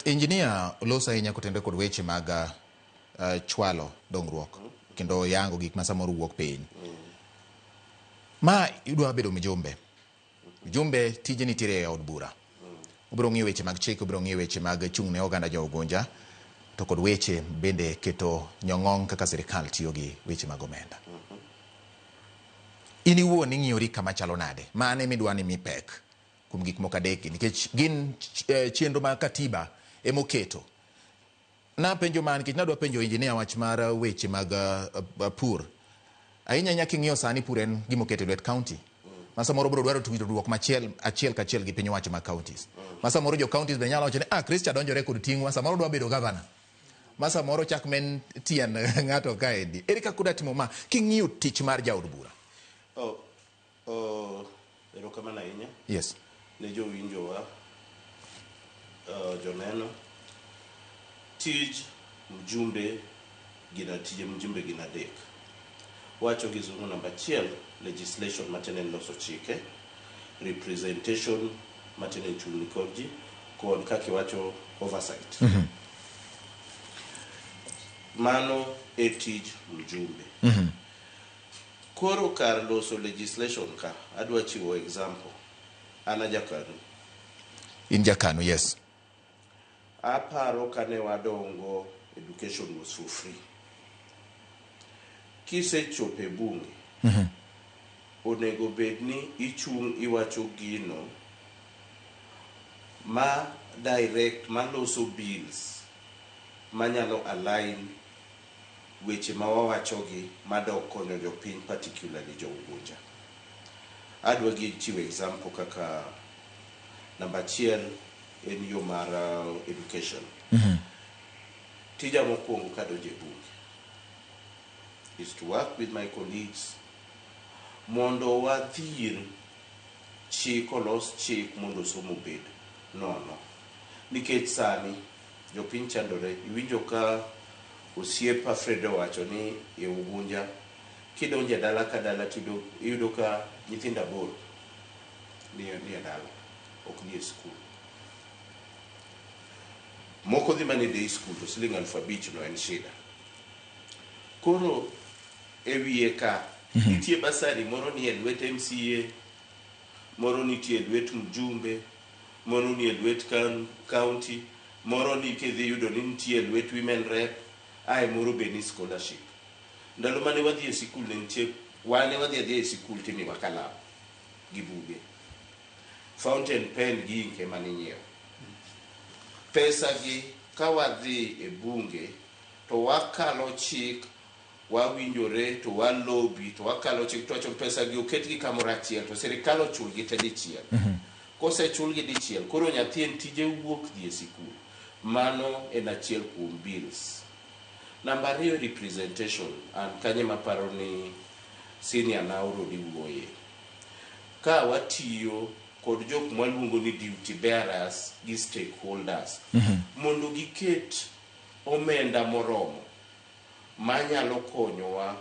Engineer losa ahinya kotende kod weche mag chwalo dongruok kendo yango gik ma samoro wuok piny. Ma idwa bedo mjumbe. Mjumbe tije nitiere e od bura. Obiro ng'iyo weche mag chik, obiro ng'iyo weche mag chung' ne oganda jo Ugunja, to kod weche bende keto nyong'ong kaka sirikal tiyo gi weche mag omenda. In iwuon ing'iyori kama chalo nade? Mane midwa ni mipek kuom gik moko adek nikech gin chenro mag katiba emoketo. Napenjo man nikech nadwa penjo engineer wach mar weche mag pur. Ahinya nyaka ing'iyo sani pur en gimoketo e lwet county. Ma samoro biro dwaro tudruok achiel kachiel gi piny owacho mag counties. Ma samoro jo counties be nyalo wacho ni Christian donjore kod ting'wa samoro dwa bedo governor. Ma samoro chak men tien ng'ato kaendi. Ere kaka udwa timo ma king'iyo tich mar jaod bura? Erokamano ahinya. Yes. Ne jowinjowa joneno tij mjumbe gin adek. Wacho gizungu namba achiel, legislation matene loso chike, representation matene chung'ni kod ji, kod kaka wacho oversight. Mano e tij mjumbe. Koro kar loso legislation ka, adwa chiwo example. Ana jakanu. In jakanu, yes. Aparo kane wadongo, education was for free. Kise chope bunge, onego bedni ichung' iwacho gino ma direct maloso bills manyalo align weche ma wawachogi madok konyo jopiny, particularly jo Ugunja. Adwa gi chiwo example kaka namba achiel en yo mar education. Tija mokwongo kadonjo e bunge is to work with my colleagues mondo wadhir chik, olos chik mondo somo bed nono. Nikech sani jopiny chandore. Iwinjo ka osiepa Fred wacho ni e Ugunja kidonje dala ka dala iyudo ka nyithindo aboro ni e dala, ok ni e skul. Moko dhi mane day school to siling 5,000 no en shida. Koro e wiye ka nitie basari moro ni e lwet MCA, moro nitie e lwet mjumbe, moro ni e lwet county, moro ni kidhi yudo ni nitie e lwet women rep, moro be ni scholarship. Ndalo mane wadhi e sikul ne nitie, wane wadhi e sikul timiwa kalam gi buge. Fountain pen gi ink ema ninyiewo. Pesa gi ka wadhi e bunge to wakalo chik, wawinjore to walobi to wakalo chik to wacho pesa gi oketgi kamoro achiel to sirikal ochulgi te dichiel. Kosechulgi dichiel, koro nyathi en tije wuok dhi e sikul. Mano en achiel kuom bills. Namba ariyo, representation. An kanye maparo ni senior Nauru di wuoye. Ka watiyo kod jok mwaluongo ni duty bearers gi stakeholders mondo giket omenda moromo manyalo konyowa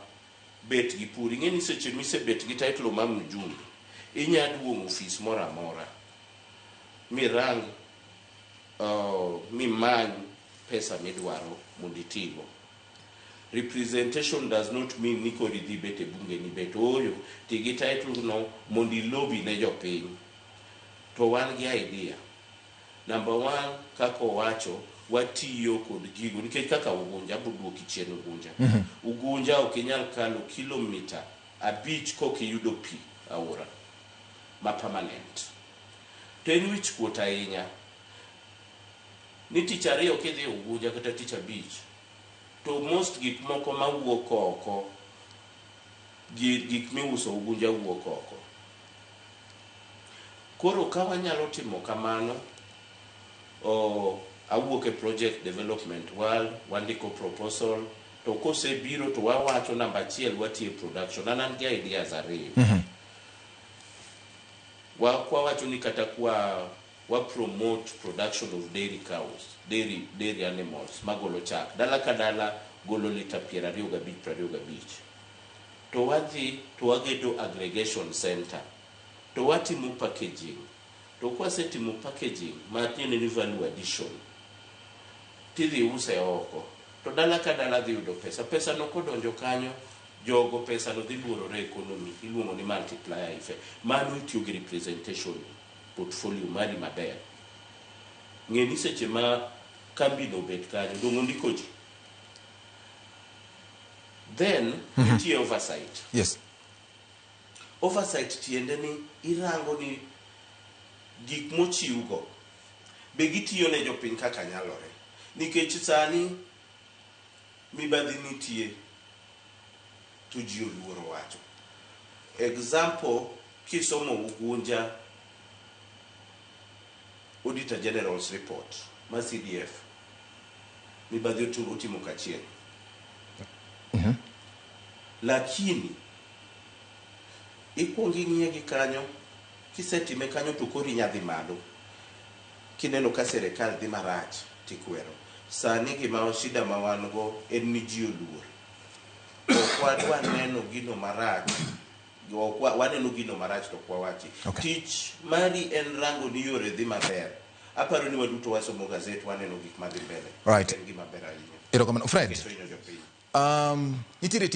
bet gi pur. Ing'e ni seche misebet gi title ma mjumbe, inyaduong' ofis moro amora mirang mimany pesa midwaro mondo itigo. Representation does not mean ni kodi dhi bet e bunge ni bet oyo tigi title no mondo ilobi ne jopiny. To wan gi idea. Number one, kako wacho, watiyo kod gigo. Nikech kaka Ugunja, buduoki chien Ugunja. Ugunja ok inyal kalo kilomita 5 kokiyudo pi aora ma permanent. To en wich kuot ahinya. Ni tich ariyo kidhi Ugunja kata tich abich, to most gik moko mawuok oko, gik miuso Ugunja wuok oko. Koro ka wanyalo timo kamano, awuok e project development world, wandiko proposal, to kose biro to wawacho namba achiel watie production. An gi ideas ariyo. Wawacho ni kata wa promote production of dairy cows, dairy animals, magolo chak. Dala ka dala golo lita 25. To wadhi to wagedo aggregation center. To watimo packaging. To kwasetimo packaging, matiende ni value addition. tidhi use oko to dala ka dala dhi yudo pesa no kodonjo kanyo jogo pesa no dhi luorore economy iluongo ni multiplier effect mano itiyo gi representation portfolio mari maber ng'eni seche ma kambi no bet kanyo dongo ndiko ji then nitie oversight. Yes. Oversight tiende ni irango ni gik mochiwgo be gitiyo ne jopiny kaka nyalore nikech sani mibadhi nitie to ji oluoro wacho. Example, kisomo Ugunja Auditor General's report ma CDF mibadhi otimo kachiel. Lakini ikuongo ing'iye gi kanyo kisetime kanyo to kori nyadhi malo kineno ka serikal dhi marach tikwero. Sani gima shida ma wan go en ni ji oluor. Ok wadwa neno gino marach, waneno gino marach to kwawachi. Tich mari en rango ni yore dhi maber. Aparo ni waduto wasomo gazet waneno gik madhi mbele. Right. En gima ber ahinya. Erokamano Fred. Nitiere